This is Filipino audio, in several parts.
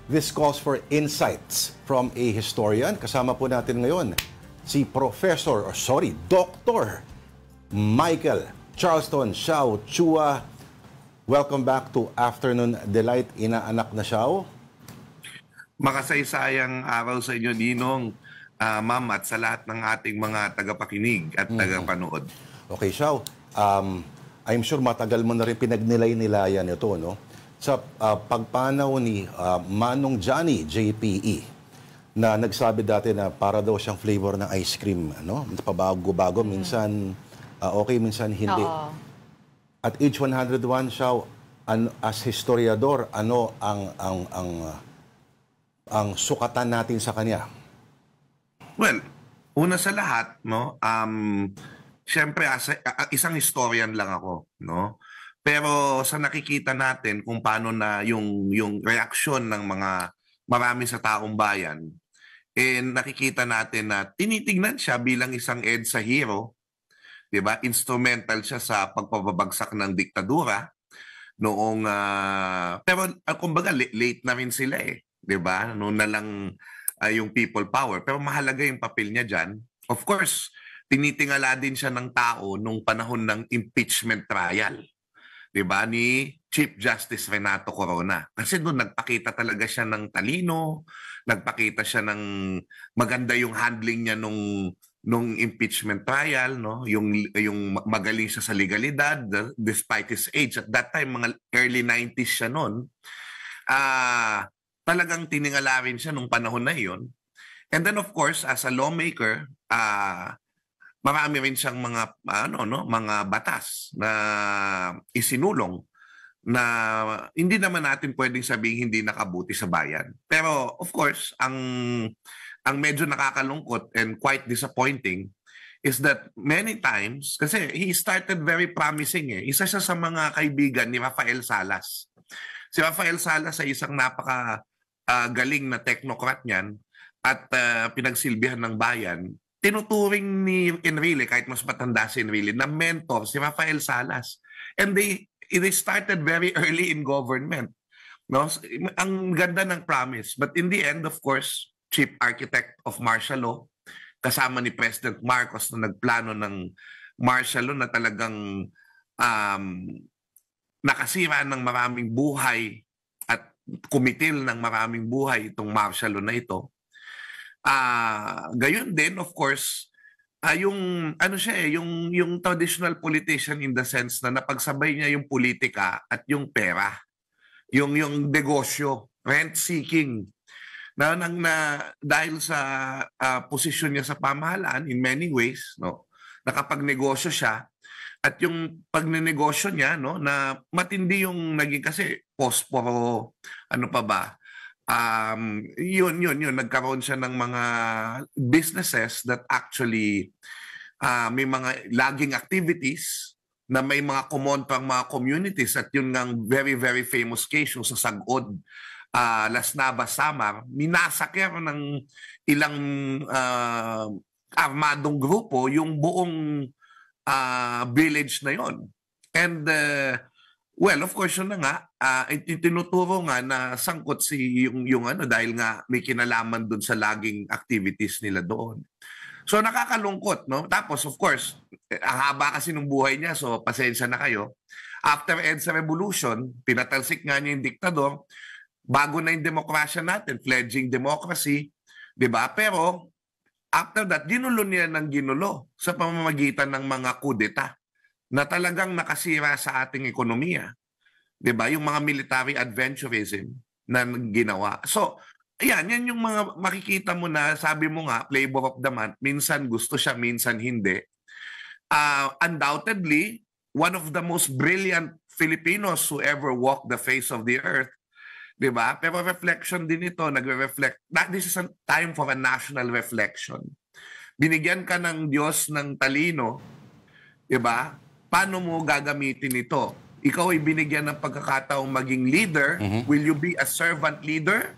This calls for insights from a historian. Kasama po natin ngayon si Dr. Michael Charleston Xiao Chua. Welcome back to Afternoon Delight, inaanak na Xiao. Makasaysayang araw sa inyo, Ninong, Ma'am, at sa lahat ng ating mga tagapakinig at tagapanood. Okay, Xiao. I'm sure matagal mo na rin pinagnilay-nilayan ito, no? Sa pagpanaw ni Manong Johnny, JPE, na nagsabi dati na para daw siyang flavor ng ice cream, ano? Pabago-bago, minsan okay, minsan hindi. At age 101, Xiao, as historiador, ano ang sukatan natin sa kanya? Well, una sa lahat, no, siyempre isang historian lang ako, no? Pero sa nakikita natin kung paano na yung reaksyon ng marami sa taong bayan, nakikita natin na tinitingnan siya bilang isang EDSA hero, 'di ba? Instrumental siya sa pagpapabagsak ng diktadura noong pero kumbaga late na rin sila 'di ba? Noon na lang yung people power, pero mahalaga yung papel niya diyan. Of course, tinitingala din siya ng tao nung panahon ng impeachment trial, 'di ba, ni Chief Justice Renato Corona. Kasi doon nagpakita talaga siya ng talino, nagpakita siya ng maganda yung handling niya nung impeachment trial, no? Yung magaling siya sa legalidad despite his age. At that time, mga early 90s siya noon. Talagang tiningala rin siya nung panahon na 'yon. And then of course, as a lawmaker, marami rin siyang mga mga batas na isinulong na hindi naman natin pwedeng sabihin hindi nakabuti sa bayan. Pero of course, ang medyo nakakalungkot and quite disappointing is that many times, kasi he started very promising Isa siya sa mga kaibigan ni Rafael Salas. Si Rafael Salas ay isang galing na technocrat niyan at pinagsilbihan ng bayan. Tinuturing ni Enrile, kahit mas matanda si Enrile, na mentor si Rafael Salas. And they started very early in government. No? Ang ganda ng promise. But in the end, of course, chief architect of martial law, kasama ni President Marcos na nagplano ng martial law na talagang nakasira ng maraming buhay at kumitil ng maraming buhay itong martial law na ito. Gayon din, of course, yung traditional politician in the sense na napagsabay niya yung politika at yung pera, yung negosyo, rent seeking, na dahil sa posisyon niya sa pamahalaan in many ways, no, nakapagnegosyo siya. At yung pagnenegosyo niya, no, na matindi yung naging, kasi posporo, ano pa ba, yun, nagkaroon siya ng mga businesses that actually may mga laging activities na may mga kumontrang mga communities, at yun ng very, very famous case yung sa Sagod, Las Navas, Samar, minasakyer ng ilang armadong grupo yung buong village na yon. And well, of course, yun na nga, itinuturo nga na sangkot yung dahil nga may kinalaman dun sa laging activities nila doon. So nakakalungkot, no? Tapos, of course, ang haba kasi ng buhay niya, so pasensya na kayo. After EDSA Revolution, pinatalsik nga niya yung diktador, bago na yung demokrasya natin, fledgling democracy, di ba? Pero, after that, ginulo niya ng ginulo sa pamamagitan ng mga kudeta na talagang nakasira sa ating ekonomiya. 'Di ba? Yung mga military adventurism na ginawa. So, yan yung mga makikita mo na, sabi mo nga, flavor of the month, minsan gusto siya, minsan hindi. Undoubtedly, one of the most brilliant Filipinos who ever walked the face of the earth. 'Di ba? Pero reflection din ito, nagre-reflect. This is a time for a national reflection. Binigyan ka ng Diyos ng talino, 'di ba? Paano mo gagamitin ito? Ikaw ay binigyan ng pagkakataong maging leader. Will you be a servant leader?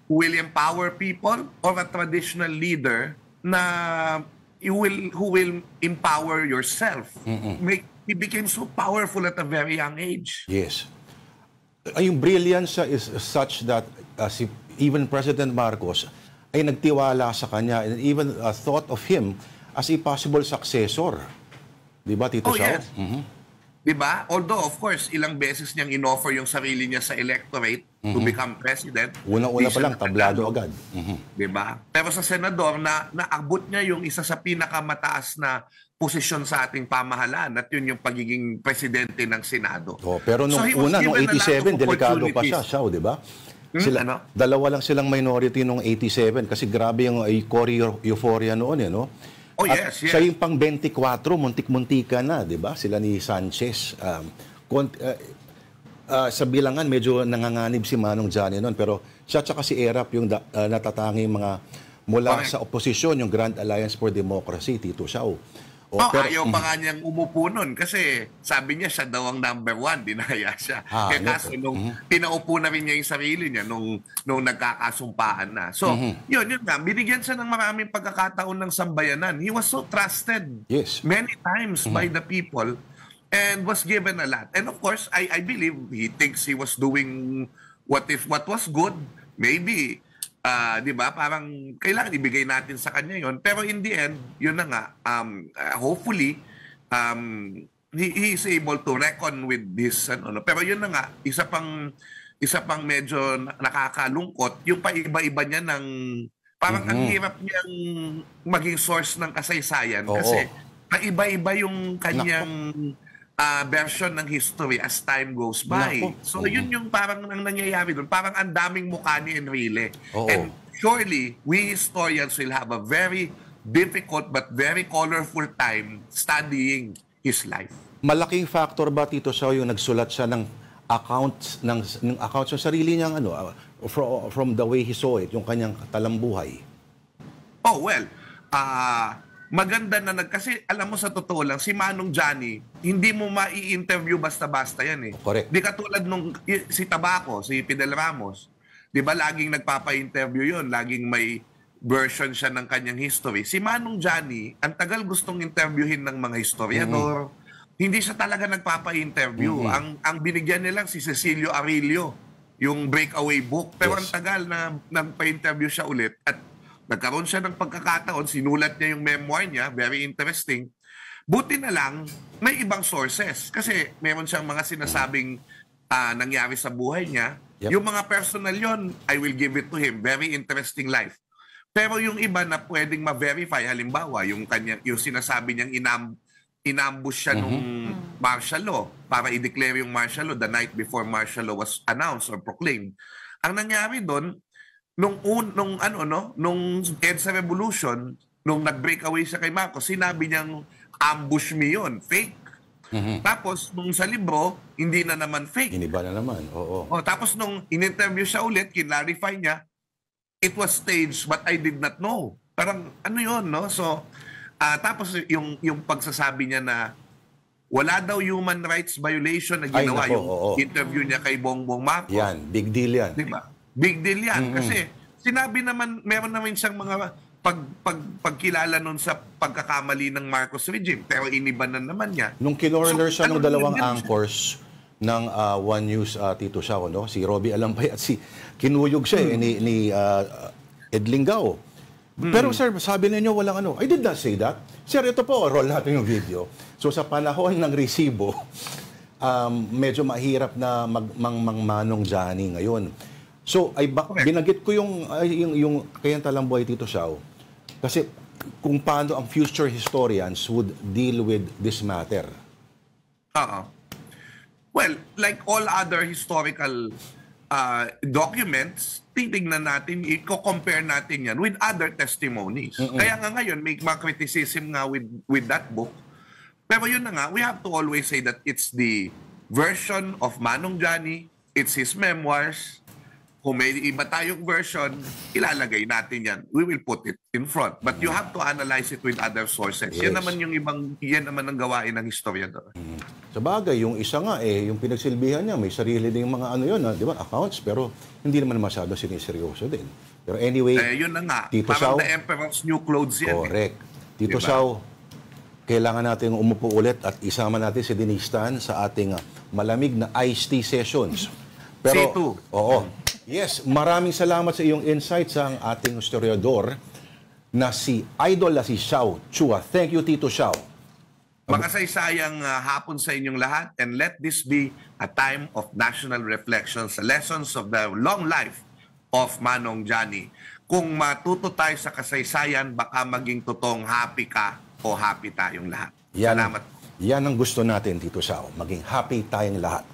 Who will empower people? Or a traditional leader na who will empower yourself? He became so powerful at a very young age. Yes. Yung brilliance is such that even President Marcos ay nagtiwala sa kanya and even thought of him as a possible successor. Di ba, Tito Shao? Yes. Diba? Although, of course, ilang beses niyang inoffer yung sarili niya sa electorate to become president. Una-una pa lang, tablado agad. Diba? Pero sa senador, naabot niya yung isa sa pinakamataas na posisyon sa ating pamahalaan at yun yung pagiging presidente ng Senado. Pero nung nung 87, delikado pa siya, Shao, di ba? Dalawa lang silang minority nung 87 kasi grabe yung Cory euphoria noon, no? Oh, at yes. siya yung pang 24, muntik-muntika na, di ba? Sila ni Sanchez. Sa bilangan, medyo nanganganib si Manong Johnny noon. Pero siya tsaka si Erap yung natatanging mga mula sa oposisyon, yung Grand Alliance for Democracy, Tito Shao. Ayaw pa nga niyang umupo nun kasi sabi niya siya daw ang number 1, dinaya siya. Kaya kaso nung pinaupo na rin niya yung sarili niya nung nagkakasumpaan na. So, yun nga, binigyan siya ng maraming pagkakataon ng sambayanan. He was so trusted many times by the people and was given a lot. And of course, I believe he thinks he was doing what was good. Maybe di ba? Parang kailangan ibigay natin sa kanya yon. Pero in the end, yun na nga, hopefully, he is able to reckon with this. Pero yun na nga, isa pang medyo nakakalungkot, yung paiba-iba niya ng, parang ang hirap niyang maging source ng kasaysayan. Kasi paiba-iba yung kanyang version ng history as time goes by. So yun yung parang nang nangyayari doon. Parang ang daming mukha ni Enrile. And surely, we historians will have a very difficult but very colorful time studying his life. Malaking factor ba, Tito Shao, yung nagsulat siya ng accounts sa sarili niyang from the way he saw it, yung kanyang talambuhay? Oh, well, maganda na kasi alam mo sa totoo lang, si Manong Johnny, hindi mo mai-interview basta-basta yan eh. Correct. Di katulad nung si Tabaco, si Fidel Ramos, di ba laging nagpapa-interview yun, laging may version siya ng kanyang history. Si Manong Johnny, ang tagal gustong interviewin ng mga historiador, hindi siya talaga nagpapa-interview. Ang binigyan nilang si Cecilio Arillo, yung Breakaway Book. Pero ang tagal na nagpa-interview siya ulit at nagkaroon siya ng pagkakataon, sinulat niya yung memoir niya, very interesting. Buti na lang, may ibang sources. Kasi meron siyang mga sinasabing nangyari sa buhay niya. Yung mga personal yon, I will give it to him. Very interesting life. Pero yung iba na pwedeng ma-verify, halimbawa, yung sinasabi niyang inambush siya nung martial law para i-declare yung martial law the night before martial law was announced or proclaimed. Ang nangyari doon, nung EDSA Revolution, nung nag-break away siya kay Marcos, sinabi niyang ambush me yun, fake. Tapos, nung sa libro, hindi na naman fake. Iniba na naman, tapos nung in-interview siya ulit, kinlarify niya, it was staged but I did not know. Parang ano yun, no? So, tapos yung pagsasabi niya na wala daw human rights violation na ginawa yung interview niya kay Bongbong Marcos. Yan, big deal yan. Diba? Big deal yan. Kasi sinabi naman, meron naman siyang mga pagkilala nun sa pagkakamali ng Marcos regime. Pero iniba na naman niya. Nung kinorner siya ng dalawang anchors ng One News, Tito Shao, no? Si Robbie Alampay at si kinuyog siya ni Ed Lingao. Pero sir, sabi ninyo walang ano. I did not say that. Sir, ito po, roll natin yung video. So sa panahon ng resibo, medyo mahirap na Manong Johnny ngayon. So, binagit ko yung kayang talambuhay, Tito Shao, kasi kung paano ang future historians would deal with this matter. Well, like all other historical documents, titignan natin, i-compare natin yan with other testimonies. Kaya nga ngayon, may mga criticism nga with that book. Pero yun na nga, we have to always say that it's the version of Manong Johnny, it's his memoirs. Kung may iba tayong version, ilalagay natin yan. We will put it in front. But you have to analyze it with other sources. Yan naman ang gawain ng historiador. Sa bagay, yung isa nga, yung pinagsilbihan niya, may sarili ding mga di ba, accounts, pero hindi naman masyado siniseryoso din. Pero anyway, yun na nga, Tito parang Shao, the emperor's new clothes yan. Correct. Tito Shao, kailangan natin umupo ulit at isama natin si Denise Tan sa ating malamig na iced tea sessions. Pero, C2. Yes, maraming salamat sa iyong insights ang ating historiador na si Idol na si Xiao Chua. Thank you, Tito Xiao. Makasaysayang hapon sa inyong lahat, and let this be a time of national reflection sa lessons of the long life of Manong Johnny. Kung matuto tayo sa kasaysayan, baka maging totoong happy ka o happy tayong lahat. Salamat. Yan ang gusto natin, Tito Xiao. Maging happy tayong lahat.